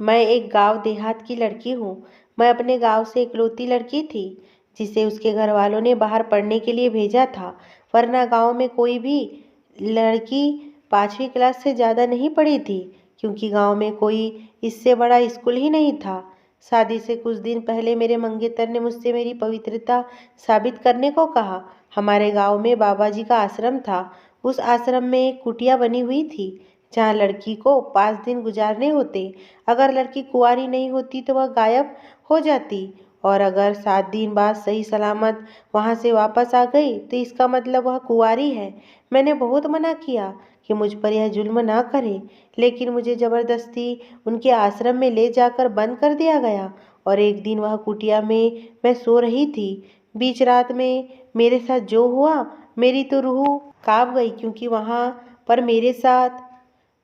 मैं एक गांव देहात की लड़की हूँ। मैं अपने गांव से इकलौती लड़की थी जिसे उसके घर वालों ने बाहर पढ़ने के लिए भेजा था, वरना गांव में कोई भी लड़की 5वीं क्लास से ज़्यादा नहीं पढ़ी थी, क्योंकि गांव में कोई इससे बड़ा स्कूल ही नहीं था। शादी से कुछ दिन पहले मेरे मंगेतर ने मुझसे मेरी पवित्रता साबित करने को कहा। हमारे गांव में बाबा जी का आश्रम था। उस आश्रम में एक कुटिया बनी हुई थी जहाँ लड़की को 5 दिन गुजारने होते। अगर लड़की कुंवारी नहीं होती तो वह गायब हो जाती, और अगर 7 दिन बाद सही सलामत वहाँ से वापस आ गई तो इसका मतलब वह कुंवारी है। मैंने बहुत मना किया कि मुझ पर यह जुल्म ना करे, लेकिन मुझे ज़बरदस्ती उनके आश्रम में ले जाकर बंद कर दिया गया। और एक दिन वह कुटिया में मैं सो रही थी। बीच रात में मेरे साथ जो हुआ, मेरी तो रूह कांप गई, क्योंकि वहाँ पर मेरे साथ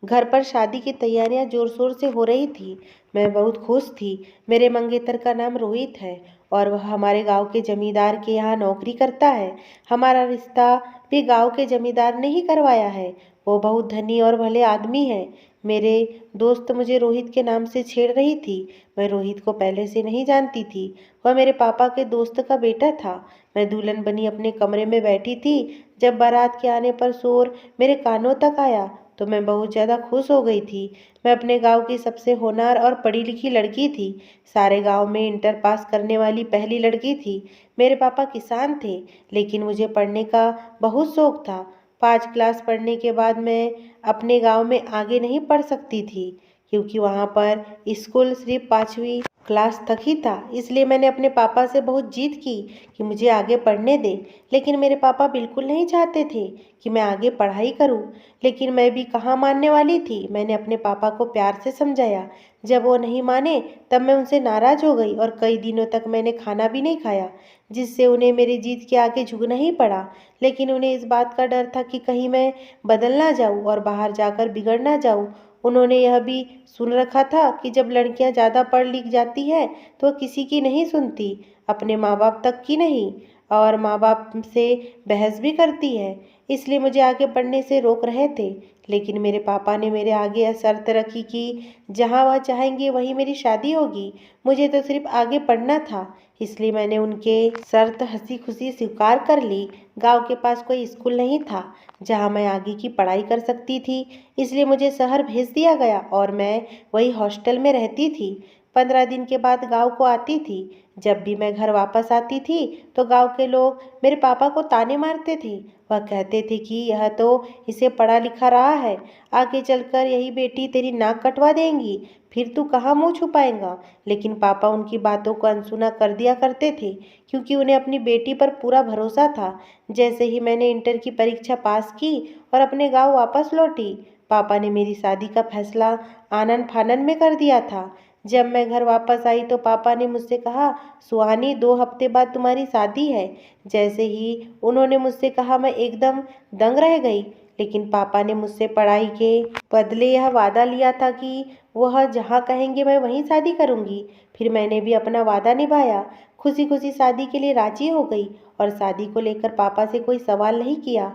घर पर शादी की तैयारियां जोर शोर से हो रही थी। मैं बहुत खुश थी। मेरे मंगेतर का नाम रोहित है और वह हमारे गांव के जमींदार के यहाँ नौकरी करता है। हमारा रिश्ता भी गांव के जमींदार ने ही करवाया है। वो बहुत धनी और भले आदमी है। मेरे दोस्त मुझे रोहित के नाम से छेड़ रही थी। मैं रोहित को पहले से नहीं जानती थी। वह मेरे पापा के दोस्त का बेटा था। मैं दुल्हन बनी अपने कमरे में बैठी थी जब बारात के आने पर शोर मेरे कानों तक आया तो मैं बहुत ज़्यादा खुश हो गई थी। मैं अपने गांव की सबसे होनहार और पढ़ी लिखी लड़की थी। सारे गांव में इंटर पास करने वाली पहली लड़की थी। मेरे पापा किसान थे, लेकिन मुझे पढ़ने का बहुत शौक था। 5 क्लास पढ़ने के बाद मैं अपने गांव में आगे नहीं पढ़ सकती थी, क्योंकि वहाँ पर स्कूल सिर्फ 5वीं क्लास तक ही था। इसलिए मैंने अपने पापा से बहुत जिद की कि मुझे आगे पढ़ने दे, लेकिन मेरे पापा बिल्कुल नहीं चाहते थे कि मैं आगे पढ़ाई करूं। लेकिन मैं भी कहाँ मानने वाली थी। मैंने अपने पापा को प्यार से समझाया। जब वो नहीं माने तब मैं उनसे नाराज हो गई और कई दिनों तक मैंने खाना भी नहीं खाया, जिससे उन्हें मेरी जिद के आगे झुकना ही पड़ा। लेकिन उन्हें इस बात का डर था कि कहीं मैं बदल ना जाऊं और बाहर जाकर बिगड़ ना जाऊं। उन्होंने यह भी सुन रखा था कि जब लड़कियां ज़्यादा पढ़ लिख जाती है तो वह किसी की नहीं सुनती, अपने माँ बाप तक की नहीं, और माँ बाप से बहस भी करती है। इसलिए मुझे आगे पढ़ने से रोक रहे थे। लेकिन मेरे पापा ने मेरे आगे यह शर्त रखी कि जहाँ वह चाहेंगे वहीं मेरी शादी होगी। मुझे तो सिर्फ आगे पढ़ना था, इसलिए मैंने उनके शर्त हंसी खुशी स्वीकार कर ली। गांव के पास कोई स्कूल नहीं था जहाँ मैं आगे की पढ़ाई कर सकती थी, इसलिए मुझे शहर भेज दिया गया और मैं वही हॉस्टल में रहती थी। 15 दिन के बाद गांव को आती थी। जब भी मैं घर वापस आती थी तो गांव के लोग मेरे पापा को ताने मारते थे। वह कहते थे कि यह तो इसे पढ़ा लिखा रहा है, आगे चलकर यही बेटी तेरी नाक कटवा देंगी, फिर तू कहाँ मुंह छुपाएगा। लेकिन पापा उनकी बातों को अनसुना कर दिया करते थे, क्योंकि उन्हें अपनी बेटी पर पूरा भरोसा था। जैसे ही मैंने इंटर की परीक्षा पास की और अपने गांव वापस लौटी, पापा ने मेरी शादी का फैसला आनन फानन में कर दिया था। जब मैं घर वापस आई तो पापा ने मुझसे कहा, सुहानी 2 हफ्ते बाद तुम्हारी शादी है। जैसे ही उन्होंने मुझसे कहा मैं एकदम दंग रह गई। लेकिन पापा ने मुझसे पढ़ाई के बदले यह वादा लिया था कि वह जहाँ कहेंगे मैं वहीं शादी करूँगी। फिर मैंने भी अपना वादा निभाया। खुशी खुशी शादी के लिए राजी हो गई और शादी को लेकर पापा से कोई सवाल नहीं किया।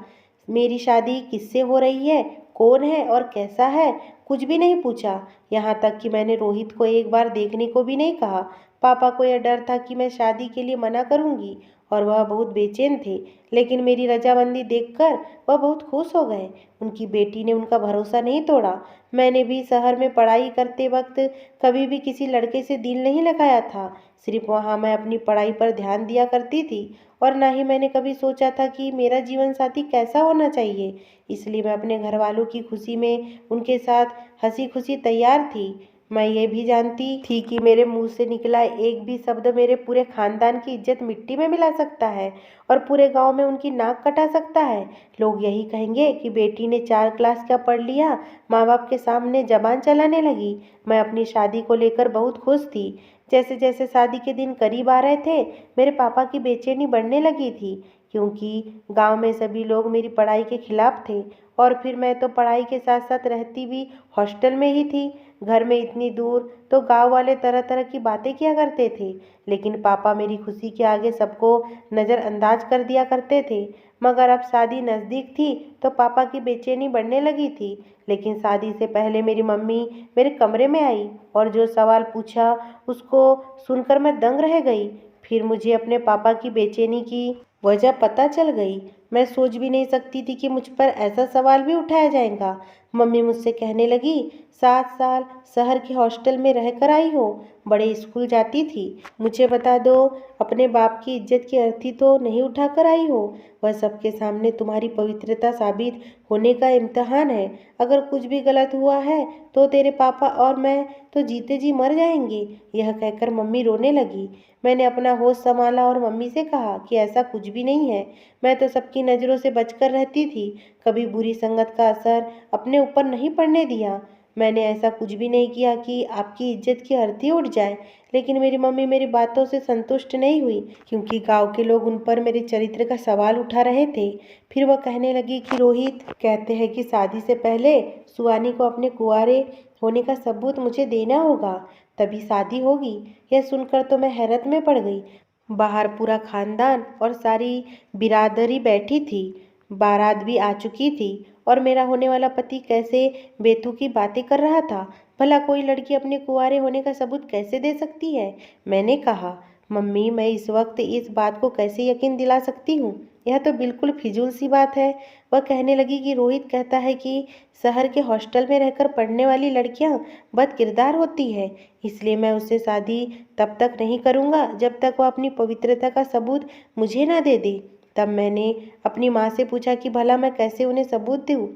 मेरी शादी किससे हो रही है, कौन है और कैसा है, कुछ भी नहीं पूछा। यहाँ तक कि मैंने रोहित को एक बार देखने को भी नहीं कहा। पापा को यह डर था कि मैं शादी के लिए मना करूँगी और वह बहुत बेचैन थे। लेकिन मेरी रजामंदी देखकर वह बहुत खुश हो गए। उनकी बेटी ने उनका भरोसा नहीं तोड़ा। मैंने भी शहर में पढ़ाई करते वक्त कभी भी किसी लड़के से दिल नहीं लगाया था। सिर्फ वहाँ मैं अपनी पढ़ाई पर ध्यान दिया करती थी, और ना ही मैंने कभी सोचा था कि मेरा जीवन साथी कैसा होना चाहिए। इसलिए मैं अपने घर वालों की खुशी में उनके साथ हंसी खुशी तैयार थी। मैं ये भी जानती थी कि मेरे मुंह से निकला एक भी शब्द मेरे पूरे खानदान की इज्जत मिट्टी में मिला सकता है और पूरे गांव में उनकी नाक कटा सकता है। लोग यही कहेंगे कि बेटी ने 4 क्लास क्या पढ़ लिया, माँ बाप के सामने जबान चलाने लगी। मैं अपनी शादी को लेकर बहुत खुश थी। जैसे जैसे शादी के दिन करीब आ रहे थे, मेरे पापा की बेचैनी बढ़ने लगी थी, क्योंकि गांव में सभी लोग मेरी पढ़ाई के खिलाफ थे और फिर मैं तो पढ़ाई के साथ साथ रहती भी हॉस्टल में ही थी। घर में इतनी दूर तो गांव वाले तरह तरह की बातें किया करते थे, लेकिन पापा मेरी खुशी के आगे सबको नज़रअंदाज कर दिया करते थे। मगर अब शादी नज़दीक थी तो पापा की बेचैनी बढ़ने लगी थी। लेकिन शादी से पहले मेरी मम्मी मेरे कमरे में आई और जो सवाल पूछा उसको सुनकर मैं दंग रह गई। फिर मुझे अपने पापा की बेचैनी की वजह पता चल गई। मैं सोच भी नहीं सकती थी कि मुझ पर ऐसा सवाल भी उठाया जाएगा। मम्मी मुझसे कहने लगी, 7 साल शहर के हॉस्टल में रहकर आई हो, बड़े स्कूल जाती थी, मुझे बता दो अपने बाप की इज्जत की अर्थी तो नहीं उठा कर आई हो। वह सबके सामने तुम्हारी पवित्रता साबित होने का इम्तहान है। अगर कुछ भी गलत हुआ है तो तेरे पापा और मैं तो जीते जी मर जाएंगे। यह कहकर मम्मी रोने लगी। मैंने अपना होश संभाला और मम्मी से कहा कि ऐसा कुछ भी नहीं है। मैं तो सबकी नज़रों से बचकर रहती थी, कभी बुरी संगत का असर अपने ऊपर नहीं पड़ने दिया। मैंने ऐसा कुछ भी नहीं किया कि आपकी इज्जत की अर्थी उठ जाए। लेकिन मेरी मम्मी मेरी बातों से संतुष्ट नहीं हुई, क्योंकि गांव के लोग उन पर मेरे चरित्र का सवाल उठा रहे थे। फिर वह कहने लगी कि रोहित कहते हैं कि शादी से पहले सुहानी को अपने कुंवारे होने का सबूत मुझे देना होगा, तभी शादी होगी। यह सुनकर तो मैं हैरत में पड़ गई। बाहर पूरा खानदान और सारी बिरादरी बैठी थी, बारात भी आ चुकी थी और मेरा होने वाला पति कैसे बेतुकी बातें कर रहा था। भला कोई लड़की अपने कुंवारे होने का सबूत कैसे दे सकती है? मैंने कहा, मम्मी मैं इस वक्त इस बात को कैसे यकीन दिला सकती हूँ? यह तो बिल्कुल फिजूल सी बात है। वह कहने लगी कि रोहित कहता है कि शहर के हॉस्टल में रहकर पढ़ने वाली लड़कियां बद किरदार होती है, इसलिए मैं उससे शादी तब तक नहीं करूँगा जब तक वह अपनी पवित्रता का सबूत मुझे ना दे दे। तब मैंने अपनी माँ से पूछा कि भला मैं कैसे उन्हें सबूत दूँ?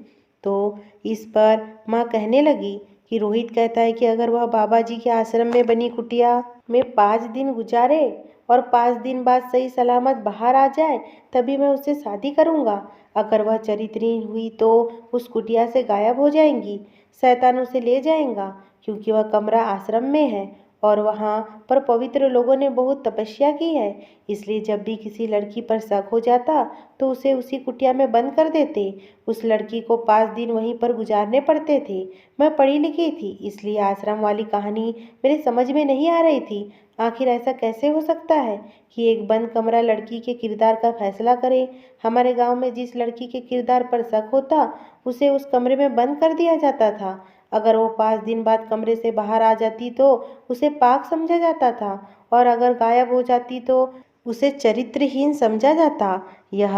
तो इस पर माँ कहने लगी कि रोहित कहता है कि अगर वह बाबा जी के आश्रम में बनी कुटिया में 5 दिन गुजारे और 5 दिन बाद सही सलामत बाहर आ जाए तभी मैं उससे शादी करूँगा। अगर वह चरित्रहीन हुई तो उस कुटिया से गायब हो जाएंगी, शैतान उसे ले जाएगा, क्योंकि वह कमरा आश्रम में है और वहाँ पर पवित्र लोगों ने बहुत तपस्या की है। इसलिए जब भी किसी लड़की पर शक हो जाता तो उसे उसी कुटिया में बंद कर देते। उस लड़की को 5 दिन वहीं पर गुजारने पड़ते थे। मैं पढ़ी लिखी थी, इसलिए आश्रम वाली कहानी मेरे समझ में नहीं आ रही थी। आखिर ऐसा कैसे हो सकता है कि एक बंद कमरा लड़की के किरदार का फैसला करे? हमारे गांव में जिस लड़की के किरदार पर शक होता उसे उस कमरे में बंद कर दिया जाता था। अगर वो 5 दिन बाद कमरे से बाहर आ जाती तो उसे पाक समझा जाता था और अगर गायब हो जाती तो उसे चरित्रहीन समझा जाता। यह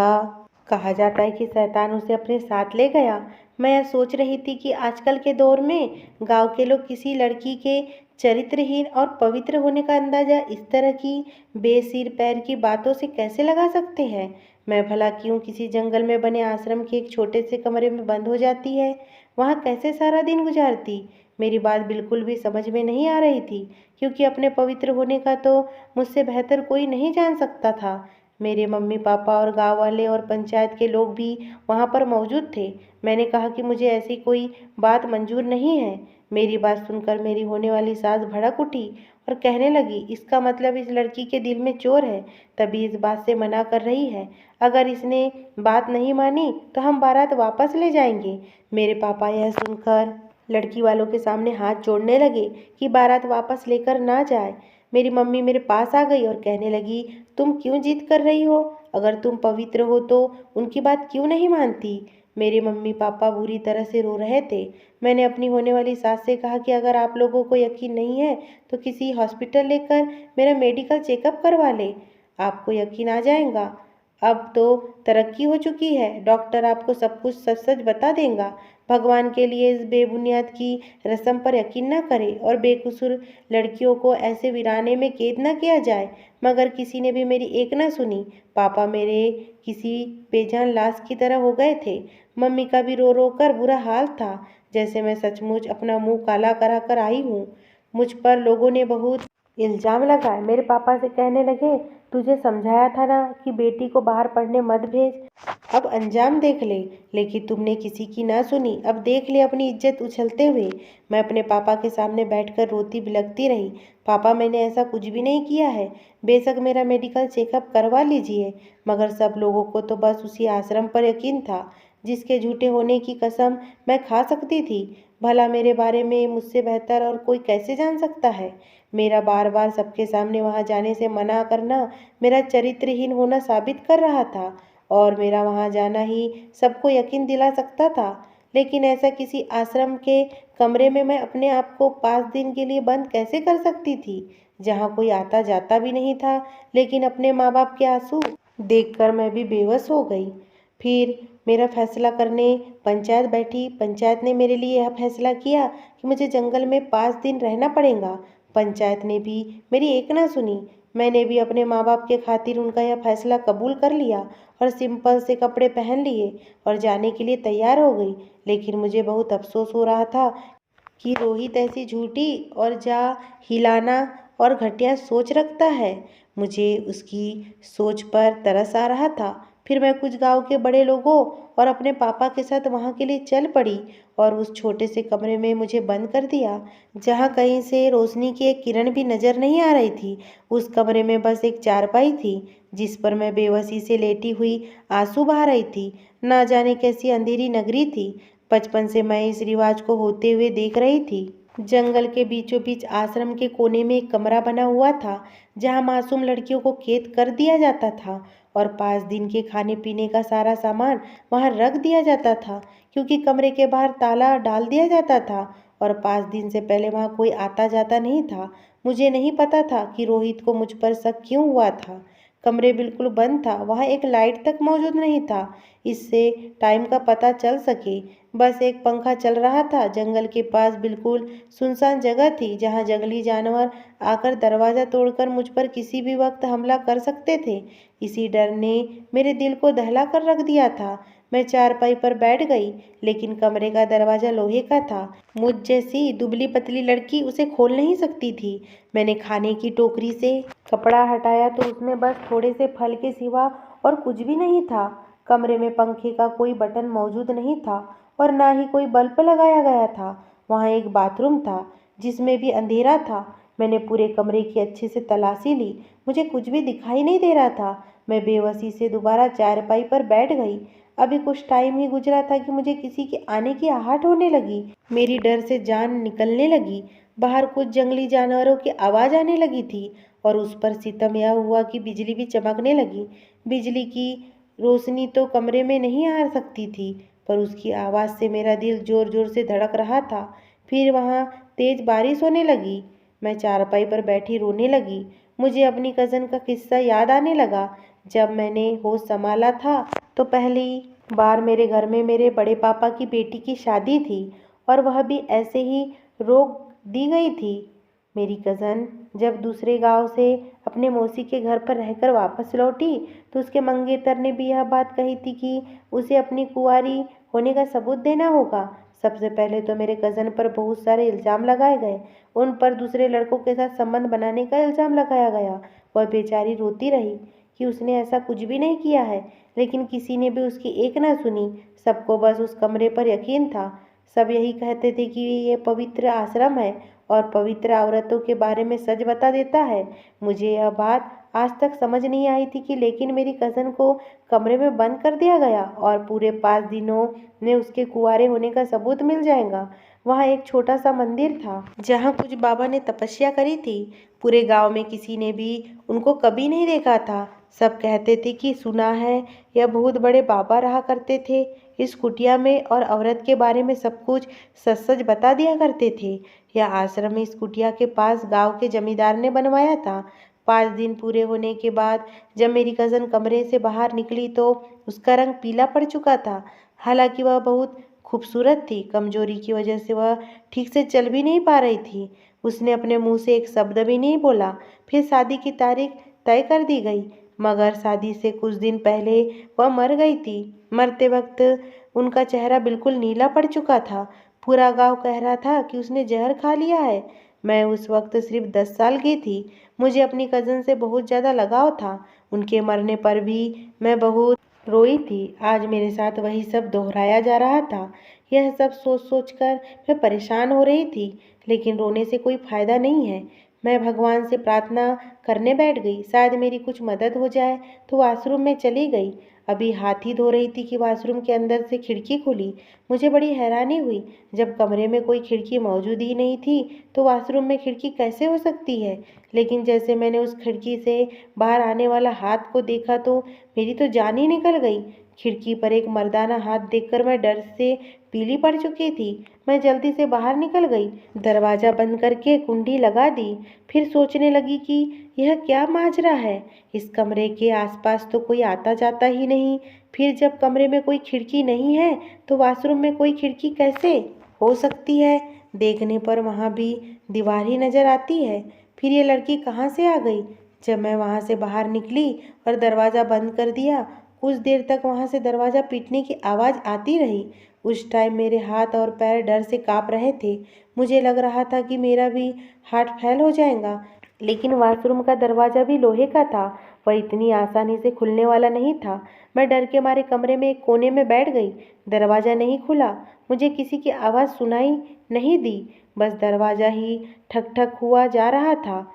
कहा जाता है कि शैतान उसे अपने साथ ले गया। मैं यह सोच रही थी कि आजकल के दौर में गांव के लोग किसी लड़की के चरित्रहीन और पवित्र होने का अंदाजा इस तरह की बेसिर पैर की बातों से कैसे लगा सकते हैं। मैं भला क्यों किसी जंगल में बने आश्रम के एक छोटे से कमरे में बंद हो जाती है, वहाँ कैसे सारा दिन गुजारती? मेरी बात बिल्कुल भी समझ में नहीं आ रही थी, क्योंकि अपने पवित्र होने का तो मुझसे बेहतर कोई नहीं जान सकता था। मेरे मम्मी पापा और गांव वाले और पंचायत के लोग भी वहाँ पर मौजूद थे। मैंने कहा कि मुझे ऐसी कोई बात मंजूर नहीं है। मेरी बात सुनकर मेरी होने वाली सास भड़क उठी और कहने लगी, इसका मतलब इस लड़की के दिल में चोर है, तभी इस बात से मना कर रही है। अगर इसने बात नहीं मानी तो हम बारात वापस ले जाएंगे। मेरे पापा यह सुनकर लड़की वालों के सामने हाथ जोड़ने लगे कि बारात वापस लेकर ना जाए। मेरी मम्मी मेरे पास आ गई और कहने लगी, तुम क्यों जिद कर रही हो? अगर तुम पवित्र हो तो उनकी बात क्यों नहीं मानती? मेरे मम्मी पापा बुरी तरह से रो रहे थे। मैंने अपनी होने वाली सास से कहा कि अगर आप लोगों को यकीन नहीं है तो किसी हॉस्पिटल लेकर मेरा मेडिकल चेकअप करवा ले, आपको यकीन आ जाएगा। अब तो तरक्की हो चुकी है, डॉक्टर आपको सब कुछ सच सच बता देगा। भगवान के लिए इस बेबुनियाद की रस्म पर यकीन न करें और बेकसूर लड़कियों को ऐसे वीराने में कैद न किया जाए। मगर किसी ने भी मेरी एक न सुनी। पापा मेरे किसी बेजान लाश की तरह हो गए थे। मम्मी का भी रो रो कर बुरा हाल था, जैसे मैं सचमुच अपना मुंह काला करा कर आई हूँ। मुझ पर लोगों ने बहुत इल्ज़ाम लगाए। मेरे पापा से कहने लगे, तुझे समझाया था ना कि बेटी को बाहर पढ़ने मत भेज, अब अंजाम देख ले। लेकिन तुमने किसी की ना सुनी। अब देख ले अपनी इज्जत उछलते हुए। मैं अपने पापा के सामने बैठकर रोती बिलखती रही। पापा, मैंने ऐसा कुछ भी नहीं किया है। बेशक मेरा मेडिकल चेकअप करवा लीजिए, मगर सब लोगों को तो बस उसी आश्रम पर यकीन था जिसके झूठे होने की कसम मैं खा सकती थी। भला मेरे बारे में मुझसे बेहतर और कोई कैसे जान सकता है? मेरा बार बार सबके सामने वहाँ जाने से मना करना मेरा चरित्रहीन होना साबित कर रहा था, और मेरा वहाँ जाना ही सबको यकीन दिला सकता था। लेकिन ऐसा किसी आश्रम के कमरे में मैं अपने आप को 5 दिन के लिए बंद कैसे कर सकती थी, जहाँ कोई आता जाता भी नहीं था। लेकिन अपने माँ बाप के आंसू देखकर मैं भी बेबस हो गई। फिर मेरा फैसला करने पंचायत बैठी। पंचायत ने मेरे लिए यह फैसला किया कि मुझे जंगल में 5 दिन रहना पड़ेगा। पंचायत ने भी मेरी एक ना सुनी। मैंने भी अपने माँ बाप के खातिर उनका यह फैसला कबूल कर लिया और सिंपल से कपड़े पहन लिए और जाने के लिए तैयार हो गई। लेकिन मुझे बहुत अफसोस हो रहा था कि रोहित ऐसी झूठी और जा हिलाना और घटिया सोच रखता है। मुझे उसकी सोच पर तरस आ रहा था। फिर मैं कुछ गांव के बड़े लोगों और अपने पापा के साथ वहां के लिए चल पड़ी, और उस छोटे से कमरे में मुझे बंद कर दिया, जहां कहीं से रोशनी की एक किरण भी नजर नहीं आ रही थी। उस कमरे में बस एक चारपाई थी, जिस पर मैं बेबसी से लेटी हुई आंसू बहा रही थी। ना जाने कैसी अंधेरी नगरी थी। बचपन से मैं इस रिवाज को होते हुए देख रही थी। जंगल के बीचों बीच आश्रम के कोने में एक कमरा बना हुआ था, जहां मासूम लड़कियों को कैद कर दिया जाता था, और 5 दिन के खाने पीने का सारा सामान वहां रख दिया जाता था, क्योंकि कमरे के बाहर ताला डाल दिया जाता था और 5 दिन से पहले वहां कोई आता जाता नहीं था। मुझे नहीं पता था कि रोहित को मुझ पर शक क्यों हुआ था। कमरे बिल्कुल बंद था, वहाँ एक लाइट तक मौजूद नहीं था, इससे टाइम का पता चल सके। बस एक पंखा चल रहा था। जंगल के पास बिल्कुल सुनसान जगह थी, जहाँ जंगली जानवर आकर दरवाज़ा तोड़कर मुझ पर किसी भी वक्त हमला कर सकते थे। इसी डर ने मेरे दिल को दहला कर रख दिया था। मैं चारपाई पर बैठ गई, लेकिन कमरे का दरवाज़ा लोहे का था। मुझ जैसी दुबली पतली लड़की उसे खोल नहीं सकती थी। मैंने खाने की टोकरी से कपड़ा हटाया तो उसमें बस थोड़े से फल के सिवा और कुछ भी नहीं था। कमरे में पंखे का कोई बटन मौजूद नहीं था और ना ही कोई बल्ब लगाया गया था। वहाँ एक बाथरूम था, जिसमें भी अंधेरा था। मैंने पूरे कमरे की अच्छे से तलाशी ली, मुझे कुछ भी दिखाई नहीं दे रहा था। मैं बेबसी से दोबारा चारपाई पर बैठ गई। अभी कुछ टाइम ही गुजरा था कि मुझे किसी के आने की आहट होने लगी। मेरी डर से जान निकलने लगी। बाहर कुछ जंगली जानवरों की आवाज़ आने लगी थी, और उस पर सितम यह हुआ कि बिजली भी चमकने लगी। बिजली की रोशनी तो कमरे में नहीं आ सकती थी, पर उसकी आवाज़ से मेरा दिल जोर जोर से धड़क रहा था। फिर वहाँ तेज बारिश होने लगी। मैं चारपाई पर बैठी रोने लगी। मुझे अपनी कज़न का किस्सा याद आने लगा। जब मैंने होश संभाला था तो पहली बार मेरे घर में मेरे बड़े पापा की बेटी की शादी थी, और वह भी ऐसे ही रोक दी गई थी। मेरी कज़न जब दूसरे गांव से अपने मौसी के घर पर रहकर वापस लौटी, तो उसके मंगेतर ने भी यह बात कही थी कि उसे अपनी कुंवारी होने का सबूत देना होगा। सबसे पहले तो मेरे कज़न पर बहुत सारे इल्ज़ाम लगाए गए। उन पर दूसरे लड़कों के साथ संबंध बनाने का इल्ज़ाम लगाया गया। वह बेचारी रोती रही कि उसने ऐसा कुछ भी नहीं किया है, लेकिन किसी ने भी उसकी एक ना सुनी। सबको बस उस कमरे पर यकीन था। सब यही कहते थे कि ये पवित्र आश्रम है और पवित्र औरतों के बारे में सच बता देता है। मुझे यह बात आज तक समझ नहीं आई थी कि लेकिन मेरी कज़न को कमरे में बंद कर दिया गया और पूरे 5 दिनों में उसके कुंवारे होने का सबूत मिल जाएगा। वहाँ एक छोटा सा मंदिर था, जहाँ कुछ बाबा ने तपस्या करी थी। पूरे गांव में किसी ने भी उनको कभी नहीं देखा था। सब कहते थे कि सुना है यह बहुत बड़े बाबा रहा करते थे। इस कुटिया में और औरत के बारे में सब कुछ सच सच बता दिया करते थे। यह आश्रम इस कुटिया के पास गांव के जमींदार ने बनवाया था। 5 दिन पूरे होने के बाद जब मेरी कज़न कमरे से बाहर निकली तो उसका रंग पीला पड़ चुका था। हालांकि वह बहुत खूबसूरत थी, कमजोरी की वजह से वह ठीक से चल भी नहीं पा रही थी। उसने अपने मुंह से एक शब्द भी नहीं बोला। फिर शादी की तारीख तय कर दी गई, मगर शादी से कुछ दिन पहले वह मर गई थी। मरते वक्त उनका चेहरा बिल्कुल नीला पड़ चुका था। पूरा गांव कह रहा था कि उसने जहर खा लिया है। मैं उस वक्त सिर्फ 10 साल की थी। मुझे अपनी कज़न से बहुत ज़्यादा लगाव था। उनके मरने पर भी मैं बहुत रोई थी। आज मेरे साथ वही सब दोहराया जा रहा था। यह सब सोच सोच कर मैं परेशान हो रही थी, लेकिन रोने से कोई फ़ायदा नहीं है। मैं भगवान से प्रार्थना करने बैठ गई, शायद मेरी कुछ मदद हो जाए। तो वॉशरूम में चली गई। अभी हाथ ही धो रही थी कि वॉशरूम के अंदर से खिड़की खुली। मुझे बड़ी हैरानी हुई। जब कमरे में कोई खिड़की मौजूद ही नहीं थी तो वॉशरूम में खिड़की कैसे हो सकती है। लेकिन जैसे मैंने उस खिड़की से बाहर आने वाला हाथ को देखा तो मेरी तो जान ही निकल गई। खिड़की पर एक मर्दाना हाथ देखकर मैं डर से पीली पड़ चुकी थी। मैं जल्दी से बाहर निकल गई, दरवाज़ा बंद करके कुंडी लगा दी। फिर सोचने लगी कि यह क्या माजरा है। इस कमरे के आसपास तो कोई आता जाता ही नहीं। फिर जब कमरे में कोई खिड़की नहीं है तो वॉशरूम में कोई खिड़की कैसे हो सकती है। देखने पर वहाँ भी दीवार ही नज़र आती है। फिर ये लड़की कहाँ से आ गई। जब मैं वहाँ से बाहर निकली और दरवाज़ा बंद कर दिया, कुछ देर तक वहाँ से दरवाज़ा पीटने की आवाज़ आती रही। उस टाइम मेरे हाथ और पैर डर से काँप रहे थे। मुझे लग रहा था कि मेरा भी हार्ट फेल हो जाएगा। लेकिन वॉशरूम का दरवाज़ा भी लोहे का था। वह इतनी आसानी से खुलने वाला नहीं था। मैं डर के मारे कमरे में एक कोने में बैठ गई। दरवाज़ा नहीं खुला। मुझे किसी की आवाज़ सुनाई नहीं दी। बस दरवाज़ा ही ठक ठक हुआ जा रहा था।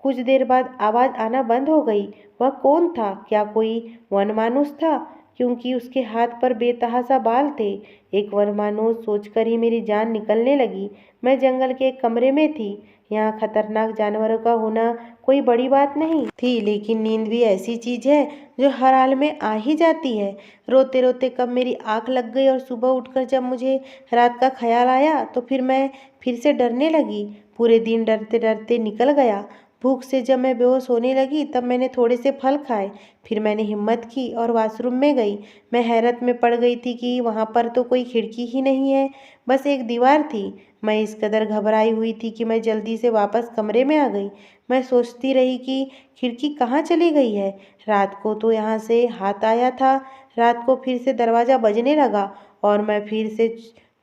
कुछ देर बाद आवाज़ आना बंद हो गई। वह कौन था? क्या कोई वनमानुष था? क्योंकि उसके हाथ पर बेतहाशा बाल थे। एक वनमानुष सोचकर ही मेरी जान निकलने लगी। मैं जंगल के एक कमरे में थी। यहाँ खतरनाक जानवरों का होना कोई बड़ी बात नहीं थी, लेकिन नींद भी ऐसी चीज़ है जो हर हाल में आ ही जाती है। रोते रोते कब मेरी आँख लग गई और सुबह उठकर जब मुझे रात का ख्याल आया तो फिर मैं फिर से डरने लगी। पूरे दिन डरते डरते निकल गया। भूख से जब मैं बेहोश होने लगी तब मैंने थोड़े से फल खाए। फिर मैंने हिम्मत की और वॉशरूम में गई। मैं हैरत में पड़ गई थी कि वहाँ पर तो कोई खिड़की ही नहीं है, बस एक दीवार थी। मैं इस कदर घबराई हुई थी कि मैं जल्दी से वापस कमरे में आ गई। मैं सोचती रही कि खिड़की कहाँ चली गई है। रात को तो यहाँ से हाथ आया था। रात को फिर से दरवाज़ा बजने लगा और मैं फिर से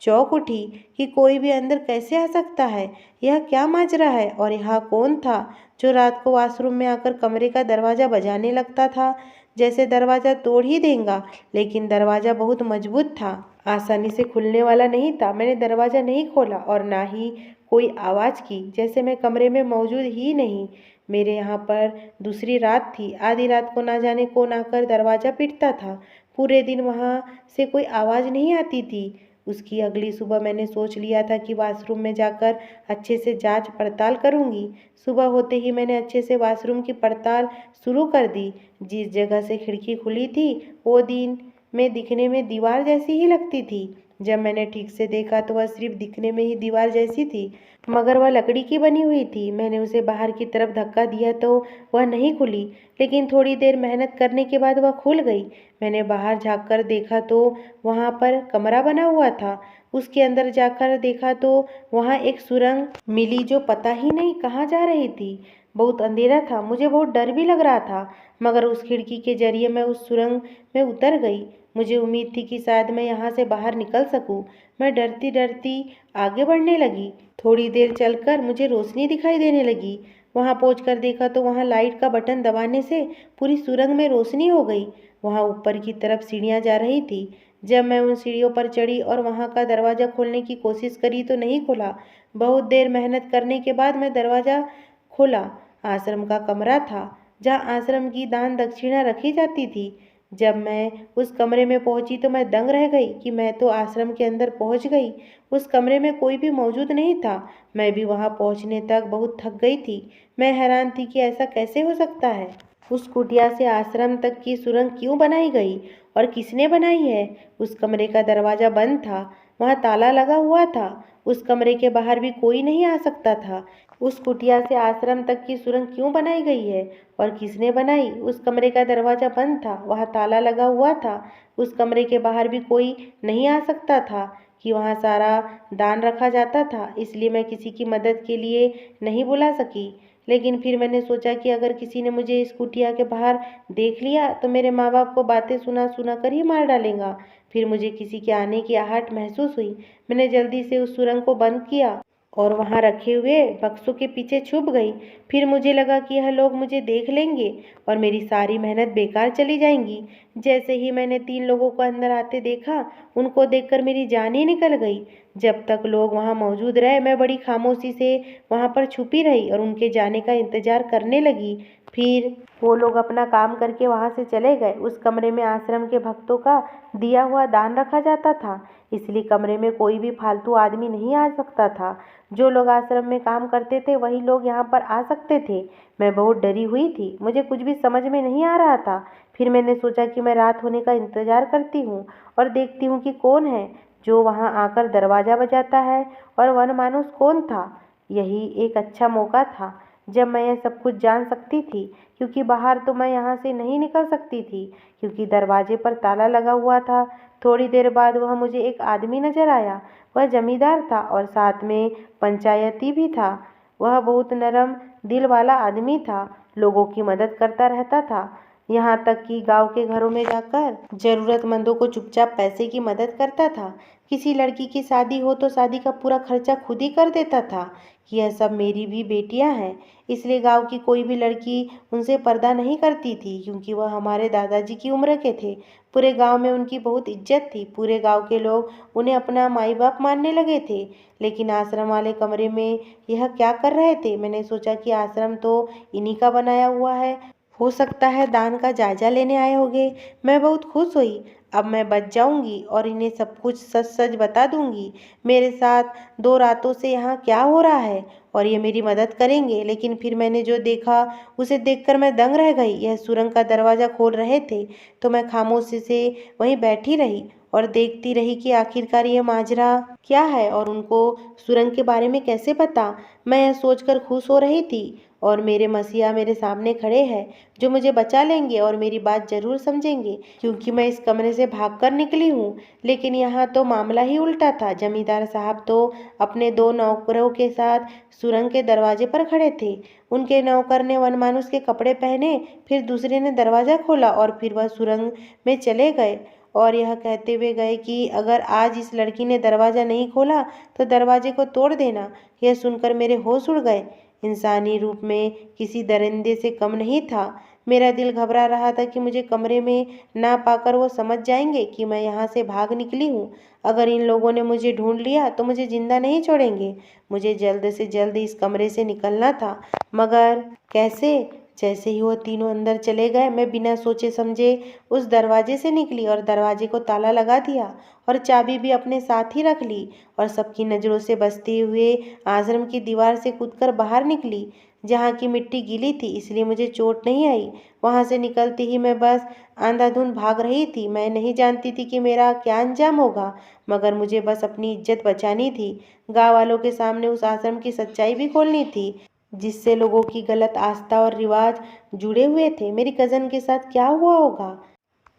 चौंक उठी कि कोई भी अंदर कैसे आ सकता है। यह क्या माजरा है और यहाँ कौन था जो रात को वॉशरूम में आकर कमरे का दरवाज़ा बजाने लगता था, जैसे दरवाज़ा तोड़ ही देगा। लेकिन दरवाज़ा बहुत मजबूत था, आसानी से खुलने वाला नहीं था। मैंने दरवाज़ा नहीं खोला और ना ही कोई आवाज़ की, जैसे मैं कमरे में मौजूद ही नहीं। मेरे यहाँ पर दूसरी रात थी। आधी रात को ना जाने कौन आकर दरवाज़ा पीटता था। पूरे दिन वहाँ से कोई आवाज़ नहीं आती थी। उसकी अगली सुबह मैंने सोच लिया था कि वॉशरूम में जाकर अच्छे से जांच पड़ताल करूंगी। सुबह होते ही मैंने अच्छे से वॉशरूम की पड़ताल शुरू कर दी। जिस जगह से खिड़की खुली थी वो दिन में दिखने में दीवार जैसी ही लगती थी। जब मैंने ठीक से देखा तो वह सिर्फ दिखने में ही दीवार जैसी थी, मगर वह लकड़ी की बनी हुई थी। मैंने उसे बाहर की तरफ धक्का दिया तो वह नहीं खुली, लेकिन थोड़ी देर मेहनत करने के बाद वह खुल गई। मैंने बाहर झाँक कर देखा तो वहाँ पर कमरा बना हुआ था। उसके अंदर जाकर देखा तो वहाँ एक सुरंग मिली जो पता ही नहीं कहाँ जा रही थी। बहुत अंधेरा था, मुझे बहुत डर भी लग रहा था, मगर उस खिड़की के जरिए मैं उस सुरंग में उतर गई। मुझे उम्मीद थी कि शायद मैं यहाँ से बाहर निकल सकूं। मैं डरती डरती आगे बढ़ने लगी। थोड़ी देर चलकर मुझे रोशनी दिखाई देने लगी। वहाँ पहुँचकर देखा तो वहाँ लाइट का बटन दबाने से पूरी सुरंग में रोशनी हो गई। वहाँ ऊपर की तरफ सीढ़ियाँ जा रही थी। जब मैं उन सीढ़ियों पर चढ़ी और वहाँ का दरवाज़ा खोलने की कोशिश करी तो नहीं खुला। बहुत देर मेहनत करने के बाद मैं दरवाज़ा खोला। आश्रम का कमरा था, जहाँ आश्रम की दान दक्षिणा रखी जाती थी। जब मैं उस कमरे में पहुंची तो मैं दंग रह गई कि मैं तो आश्रम के अंदर पहुंच गई। उस कमरे में कोई भी मौजूद नहीं था। मैं भी वहां पहुंचने तक बहुत थक गई थी। मैं हैरान थी कि ऐसा कैसे हो सकता है। उस कुटिया से आश्रम तक की सुरंग क्यों बनाई गई और किसने बनाई है। उस कमरे का दरवाज़ा बंद था, वहाँ ताला लगा हुआ था। उस कमरे के बाहर भी कोई नहीं आ सकता था। उस कुटिया से आश्रम तक की सुरंग क्यों बनाई गई है और किसने बनाई। उस कमरे का दरवाज़ा बंद था, वहाँ ताला लगा हुआ था। उस कमरे के बाहर भी कोई नहीं आ सकता था कि वहाँ सारा दान रखा जाता था। इसलिए मैं किसी की मदद के लिए नहीं बुला सकी। लेकिन फिर मैंने सोचा कि अगर किसी ने मुझे इस कुटिया के बाहर देख लिया तो मेरे माँ बाप को बातें सुना सुना कर ही मार डालेगा। फिर मुझे किसी के आने की आहट महसूस हुई। मैंने जल्दी से उस सुरंग को बंद किया और वहाँ रखे हुए बक्सों के पीछे छुप गई। फिर मुझे लगा कि यह लोग मुझे देख लेंगे और मेरी सारी मेहनत बेकार चली जाएंगी। जैसे ही मैंने 3 लोगों को अंदर आते देखा, उनको देखकर मेरी जान ही निकल गई। जब तक लोग वहाँ मौजूद रहे, मैं बड़ी खामोशी से वहाँ पर छुपी रही और उनके जाने का इंतजार करने लगी। फिर वो लोग अपना काम करके वहाँ से चले गए। उस कमरे में आश्रम के भक्तों का दिया हुआ दान रखा जाता था, इसलिए कमरे में कोई भी फालतू आदमी नहीं आ सकता था। जो लोग आश्रम में काम करते थे वही लोग यहाँ पर आ सकते थे। मैं बहुत डरी हुई थी, मुझे कुछ भी समझ में नहीं आ रहा था। फिर मैंने सोचा कि मैं रात होने का इंतजार करती हूँ और देखती हूँ कि कौन है जो वहाँ आकर दरवाज़ा बजाता है, और वनमानुस कौन था। यही एक अच्छा मौका था जब मैं यह सब कुछ जान सकती थी, क्योंकि बाहर तो मैं यहाँ से नहीं निकल सकती थी, क्योंकि दरवाजे पर ताला लगा हुआ था। थोड़ी देर बाद वह मुझे एक आदमी नजर आया। वह जमींदार था और साथ में पंचायती भी था। वह बहुत नरम दिल वाला आदमी था, लोगों की मदद करता रहता था, यहाँ तक कि गांव के घरों में जाकर जरूरतमंदों को चुपचाप पैसे की मदद करता था। किसी लड़की की शादी हो तो शादी का पूरा खर्चा खुद ही कर देता था कि यह सब मेरी भी बेटियां हैं। इसलिए गांव की कोई भी लड़की उनसे पर्दा नहीं करती थी, क्योंकि वह हमारे दादाजी की उम्र के थे। पूरे गांव में उनकी बहुत इज्जत थी। पूरे गांव के लोग उन्हें अपना माई बाप मानने लगे थे। लेकिन आश्रम वाले कमरे में यह क्या कर रहे थे? मैंने सोचा कि आश्रम तो इन्हीं का बनाया हुआ है, हो सकता है दान का जायजा लेने आए होंगे। मैं बहुत खुश हुई। अब मैं बच जाऊंगी और इन्हें सब कुछ सच सच बता दूंगी, मेरे साथ 2 रातों से यहाँ क्या हो रहा है, और ये मेरी मदद करेंगे। लेकिन फिर मैंने जो देखा उसे देखकर मैं दंग रह गई। यह सुरंग का दरवाज़ा खोल रहे थे तो मैं खामोशी से वहीं बैठी रही और देखती रही कि आखिरकार ये माजरा क्या है और उनको सुरंग के बारे में कैसे पता। मैं यह सोचकर खुश हो रही थी और मेरे मसीहा मेरे सामने खड़े हैं, जो मुझे बचा लेंगे और मेरी बात जरूर समझेंगे, क्योंकि मैं इस कमरे से भागकर निकली हूँ। लेकिन यहाँ तो मामला ही उल्टा था। जमींदार साहब तो अपने 2 नौकरों के साथ सुरंग के दरवाजे पर खड़े थे। उनके नौकर ने वनमानुस के कपड़े पहने, फिर दूसरे ने दरवाज़ा खोला और फिर वह सुरंग में चले गए और यह कहते हुए गए कि अगर आज इस लड़की ने दरवाज़ा नहीं खोला तो दरवाजे को तोड़ देना। यह सुनकर मेरे होश उड़ गए। इंसानी रूप में किसी दरिंदे से कम नहीं था। मेरा दिल घबरा रहा था कि मुझे कमरे में ना पाकर वो समझ जाएंगे कि मैं यहाँ से भाग निकली हूँ। अगर इन लोगों ने मुझे ढूंढ लिया तो मुझे जिंदा नहीं छोड़ेंगे। मुझे जल्द से जल्द इस कमरे से निकलना था, मगर कैसे? जैसे ही वो तीनों अंदर चले गए, मैं बिना सोचे समझे उस दरवाजे से निकली और दरवाजे को ताला लगा दिया और चाबी भी अपने साथ ही रख ली और सबकी नज़रों से बचते हुए आश्रम की दीवार से कूदकर बाहर निकली। जहाँ की मिट्टी गीली थी, इसलिए मुझे चोट नहीं आई। वहाँ से निकलती ही मैं बस अंधाधुंध भाग रही थी। मैं नहीं जानती थी कि मेरा क्या अंजाम होगा, मगर मुझे बस अपनी इज्जत बचानी थी। गाँव वालों के सामने उस आश्रम की सच्चाई भी खोलनी थी, जिससे लोगों की गलत आस्था और रिवाज जुड़े हुए थे। मेरी कज़न के साथ क्या हुआ होगा?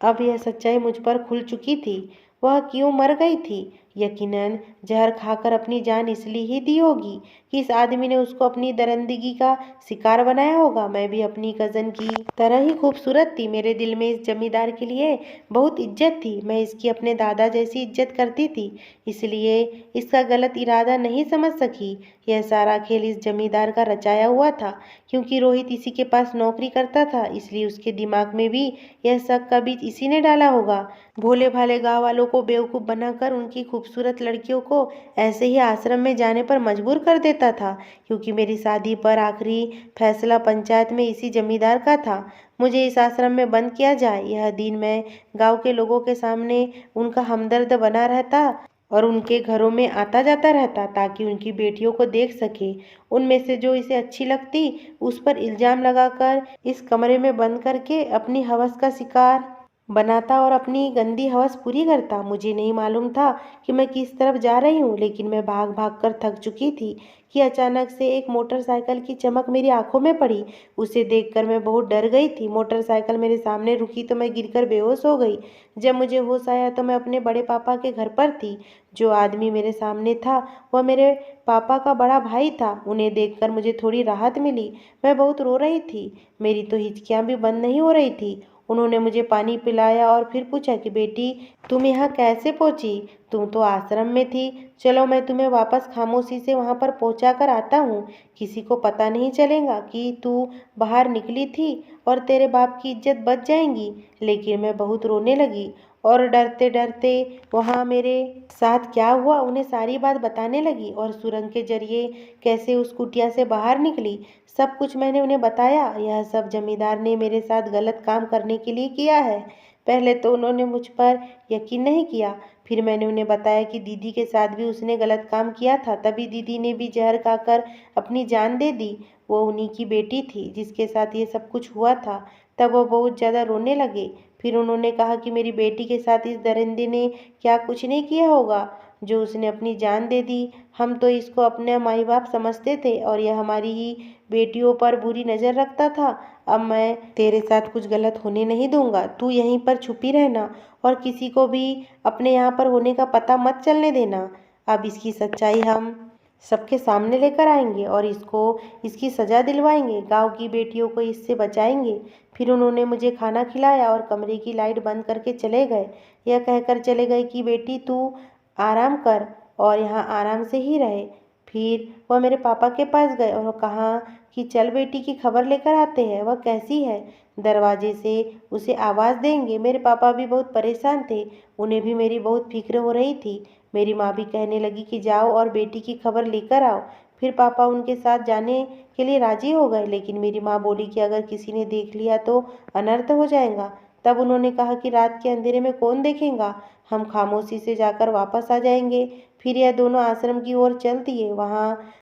अब यह सच्चाई मुझ पर खुल चुकी थी। वह क्यों मर गई थी? यकीनन जहर खाकर अपनी जान इसलिए ही दी होगी कि इस आदमी ने उसको अपनी दरिंदगी का शिकार बनाया होगा। मैं भी अपनी कज़न की तरह ही खूबसूरत थी। मेरे दिल में इस जमींदार के लिए बहुत इज्जत थी। मैं इसकी अपने दादा जैसी इज्जत करती थी, इसलिए इसका गलत इरादा नहीं समझ सकी। यह सारा खेल इस जमींदार का रचाया हुआ था। क्योंकि रोहित इसी के पास नौकरी करता था, इसलिए उसके दिमाग में भी यह शक का बीज इसी ने डाला होगा। भोले भाले गाँव वालों को बेवकूफ़ बनाकर उनकी खूबसूरत लड़कियों को ऐसे ही आश्रम में जाने पर मजबूर कर देता था, क्योंकि मेरी शादी पर आखिरी फैसला पंचायत में इसी जमींदार का था। मुझे इस आश्रम में बंद किया जाए। यह दिन मैं गांव के लोगों के सामने उनका हमदर्द बना रहता और उनके घरों में आता जाता रहता, ताकि उनकी बेटियों को देख सके। उनमें से जो इसे अच्छी लगती उस पर इल्ज़ाम लगाकर इस कमरे में बंद करके अपनी हवस का शिकार बनाता और अपनी गंदी हवस पूरी करता। मुझे नहीं मालूम था कि मैं किस तरफ जा रही हूँ, लेकिन मैं भाग भाग कर थक चुकी थी कि अचानक से एक मोटरसाइकिल की चमक मेरी आंखों में पड़ी। उसे देखकर मैं बहुत डर गई थी। मोटरसाइकिल मेरे सामने रुकी तो मैं गिरकर बेहोश हो गई। जब मुझे होश आया तो मैं अपने बड़े पापा के घर पर थी। जो आदमी मेरे सामने था वह मेरे पापा का बड़ा भाई था। उन्हें देखकर मुझे थोड़ी राहत मिली। मैं बहुत रो रही थी। मेरी तो हिचकियाँ भी बंद नहीं हो रही थी। उन्होंने मुझे पानी पिलाया और फिर पूछा कि बेटी, तुम यहाँ कैसे पहुँची? तुम तो आश्रम में थी। चलो मैं तुम्हें वापस खामोशी से वहाँ पर पहुँचा कर आता हूँ। किसी को पता नहीं चलेगा कि तू बाहर निकली थी और तेरे बाप की इज्जत बच जाएगी। लेकिन मैं बहुत रोने लगी और डरते डरते वहाँ मेरे साथ क्या हुआ उन्हें सारी बात बताने लगी और सुरंग के जरिए कैसे उस कुटिया से बाहर निकली, सब कुछ मैंने उन्हें बताया। यह सब जमींदार ने मेरे साथ गलत काम करने के लिए किया है। पहले तो उन्होंने मुझ पर यकीन नहीं किया, फिर मैंने उन्हें बताया कि दीदी के साथ भी उसने गलत काम किया था, तभी दीदी ने भी जहर खाकर अपनी जान दे दी। वो उन्हीं की बेटी थी जिसके साथ ये सब कुछ हुआ था। तब वो बहुत ज़्यादा रोने लगे। फिर उन्होंने कहा कि मेरी बेटी के साथ इस दरिंदे ने क्या कुछ नहीं किया होगा जो उसने अपनी जान दे दी। हम तो इसको अपने माई बाप समझते थे और यह हमारी ही बेटियों पर बुरी नज़र रखता था। अब मैं तेरे साथ कुछ गलत होने नहीं दूंगा। तू यहीं पर छुपी रहना और किसी को भी अपने यहाँ पर होने का पता मत चलने देना। अब इसकी सच्चाई हम सबके सामने लेकर आएंगे और इसको इसकी सज़ा दिलवाएंगे। गांव की बेटियों को इससे बचाएंगे। फिर उन्होंने मुझे खाना खिलाया और कमरे की लाइट बंद करके चले गए। यह कहकर चले गए कि बेटी तू आराम कर और यहाँ आराम से ही रहे। फिर वह मेरे पापा के पास गए और कहा कि चल बेटी की खबर लेकर आते हैं, वह कैसी है। दरवाजे से उसे आवाज़ देंगे। मेरे पापा भी बहुत परेशान थे, उन्हें भी मेरी बहुत फिक्र हो रही थी। मेरी माँ भी कहने लगी कि जाओ और बेटी की खबर लेकर आओ। फिर पापा उनके साथ जाने के लिए राजी हो गए, लेकिन मेरी माँ बोली कि अगर किसी ने देख लिया तो अनर्थ हो जाएगा। तब उन्होंने कहा कि रात के अंधेरे में कौन देखेगा, हम खामोशी से जाकर वापस आ जाएंगे। फिर यह दोनों आश्रम की ओर चल दिए। वहाँ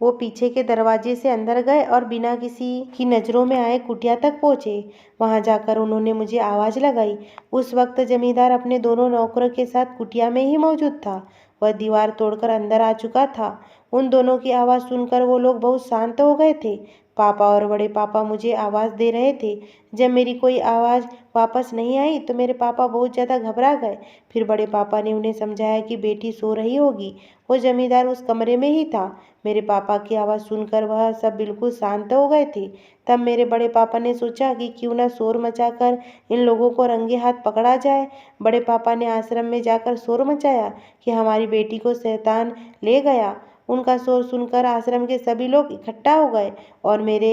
वो पीछे के दरवाजे से अंदर गए और बिना किसी की नज़रों में आए कुटिया तक पहुँचे। वहाँ जाकर उन्होंने मुझे आवाज़ लगाई। उस वक्त जमींदार अपने दोनों नौकरों के साथ कुटिया में ही मौजूद था। वह दीवार तोड़कर अंदर आ चुका था। उन दोनों की आवाज़ सुनकर वो लोग बहुत शांत हो गए थे। पापा और बड़े पापा मुझे आवाज़ दे रहे थे। जब मेरी कोई आवाज़ वापस नहीं आई तो मेरे पापा बहुत ज़्यादा घबरा गए। फिर बड़े पापा ने उन्हें समझाया कि बेटी सो रही होगी। वो जमींदार उस कमरे में ही था। मेरे पापा की आवाज़ सुनकर वह सब बिल्कुल शांत हो गए थे। तब मेरे बड़े पापा ने सोचा कि क्यों ना शोर मचाकर इन लोगों को रंगे हाथ पकड़ा जाए। बड़े पापा ने आश्रम में जाकर शोर मचाया कि हमारी बेटी को शैतान ले गया। उनका शोर सुनकर आश्रम के सभी लोग इकट्ठा हो गए और मेरे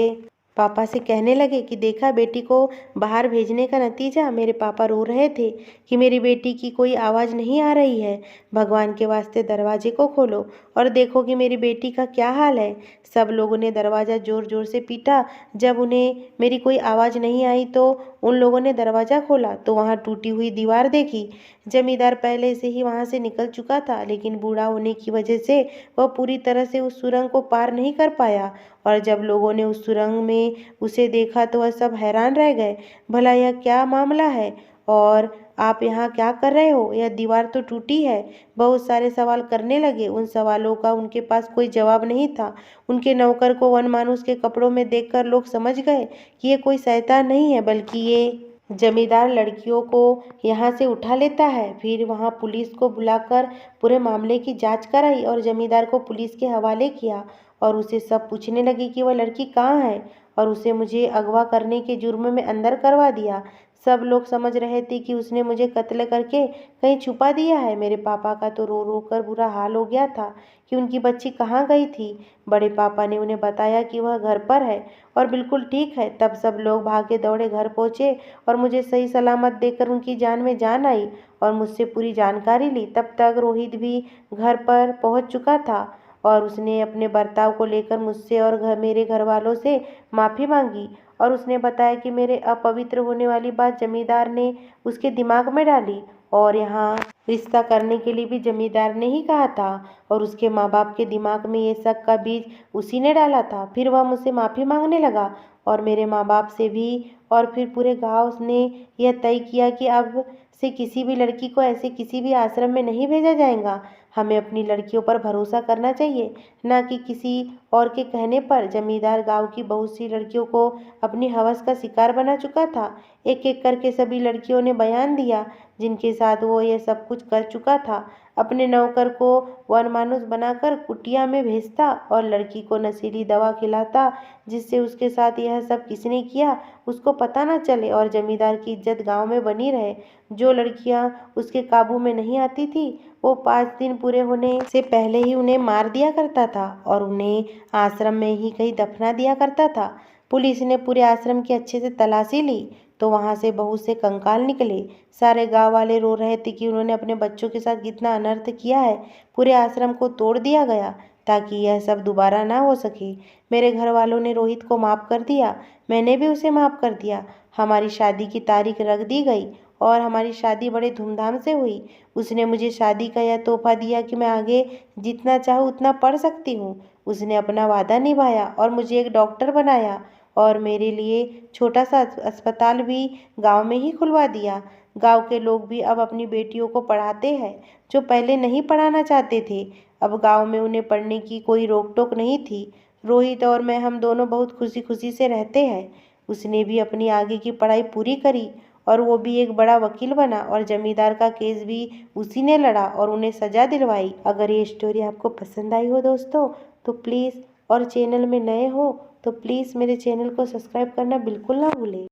पापा से कहने लगे कि देखा बेटी को बाहर भेजने का नतीजा। मेरे पापा रो रहे थे कि मेरी बेटी की कोई आवाज़ नहीं आ रही है। भगवान के वास्ते दरवाजे को खोलो और देखो कि मेरी बेटी का क्या हाल है। सब लोगों ने दरवाज़ा ज़ोर ज़ोर से पीटा। जब उन्हें मेरी कोई आवाज़ नहीं आई तो उन लोगों ने दरवाज़ा खोला तो वहाँ टूटी हुई दीवार देखी। जमींदार पहले से ही वहाँ से निकल चुका था, लेकिन बूढ़ा होने की वजह से वह पूरी तरह से उस सुरंग को पार नहीं कर पाया। और जब लोगों ने उस सुरंग में उसे देखा तो वह सब हैरान रह गए। भला यह क्या मामला है और आप यहाँ क्या कर रहे हो? यह दीवार तो टूटी है। बहुत सारे सवाल करने लगे। उन सवालों का उनके पास कोई जवाब नहीं था। उनके नौकर को वनमानुष के कपड़ों में देखकर लोग समझ गए कि ये कोई शैतान नहीं है, बल्कि ये जमींदार लड़कियों को यहाँ से उठा लेता है। फिर वहाँ पुलिस को बुलाकर पूरे मामले की जांच कराई और जमींदार को पुलिस के हवाले किया और उसे सब पूछने लगी कि वह लड़की कहाँ है और उसे मुझे अगवा करने के जुर्म में अंदर करवा दिया। सब लोग समझ रहे थे कि उसने मुझे कत्ल करके कहीं छुपा दिया है। मेरे पापा का तो रो रो कर बुरा हाल हो गया था कि उनकी बच्ची कहाँ गई थी। बड़े पापा ने उन्हें बताया कि वह घर पर है और बिल्कुल ठीक है। तब सब लोग भागे दौड़े घर पहुँचे और मुझे सही सलामत देखकर उनकी जान में जान आई और मुझसे पूरी जानकारी ली। तब तक रोहित भी घर पर पहुँच चुका था और उसने अपने बर्ताव को लेकर मुझसे और मेरे घर वालों से माफ़ी मांगी और उसने बताया कि मेरे अपवित्र होने वाली बात जमींदार ने उसके दिमाग में डाली और यहाँ रिश्ता करने के लिए भी जमींदार ने ही कहा था और उसके माँ बाप के दिमाग में ये शक का बीज उसी ने डाला था। फिर वह मुझसे माफ़ी मांगने लगा और मेरे माँ बाप से भी और फिर पूरे गांव ने यह तय किया कि अब से किसी भी लड़की को ऐसे किसी भी आश्रम में नहीं भेजा जाएगा। हमें अपनी लड़कियों पर भरोसा करना चाहिए, न कि किसी और के कहने पर। जमींदार गांव की बहुत सी लड़कियों को अपनी हवस का शिकार बना चुका था। एक एक करके सभी लड़कियों ने बयान दिया जिनके साथ वो ये सब कुछ कर चुका था। अपने नौकर को वनमानुष बनाकर कुटिया में भेजता और लड़की को नशीली दवा खिलाता, जिससे उसके साथ यह सब किसने किया उसको पता न चले और जमींदार की इज्जत गांव में बनी रहे। जो लड़कियां उसके काबू में नहीं आती थी, वो 5 दिन पूरे होने से पहले ही उन्हें मार दिया करता था और उन्हें आश्रम में ही कहीं दफना दिया करता था। पुलिस ने पूरे आश्रम की अच्छे से तलाशी ली तो वहां से बहुत से कंकाल निकले। सारे गांव वाले रो रहे थे कि उन्होंने अपने बच्चों के साथ कितना अनर्थ किया है। पूरे आश्रम को तोड़ दिया गया ताकि यह सब दोबारा ना हो सके। मेरे घर वालों ने रोहित को माफ़ कर दिया, मैंने भी उसे माफ़ कर दिया। हमारी शादी की तारीख रख दी गई और हमारी शादी बड़े धूमधाम से हुई। उसने मुझे शादी का यह तोहफा दिया कि मैं आगे जितना चाहूँ उतना पढ़ सकती हूँ। उसने अपना वादा निभाया और मुझे एक डॉक्टर बनाया और मेरे लिए छोटा सा अस्पताल भी गांव में ही खुलवा दिया। गांव के लोग भी अब अपनी बेटियों को पढ़ाते हैं, जो पहले नहीं पढ़ाना चाहते थे। अब गांव में उन्हें पढ़ने की कोई रोक टोक नहीं थी। रोहित और मैं हम दोनों बहुत खुशी खुशी से रहते हैं। उसने भी अपनी आगे की पढ़ाई पूरी करी और वो भी एक बड़ा वकील बना और जमींदार का केस भी उसी ने लड़ा और उन्हें सजा दिलवाई। अगर ये स्टोरी आपको पसंद आई हो दोस्तों तो प्लीज़, और चैनल में नए हो तो प्लीज़ मेरे चैनल को सब्सक्राइब करना बिल्कुल ना भूलें।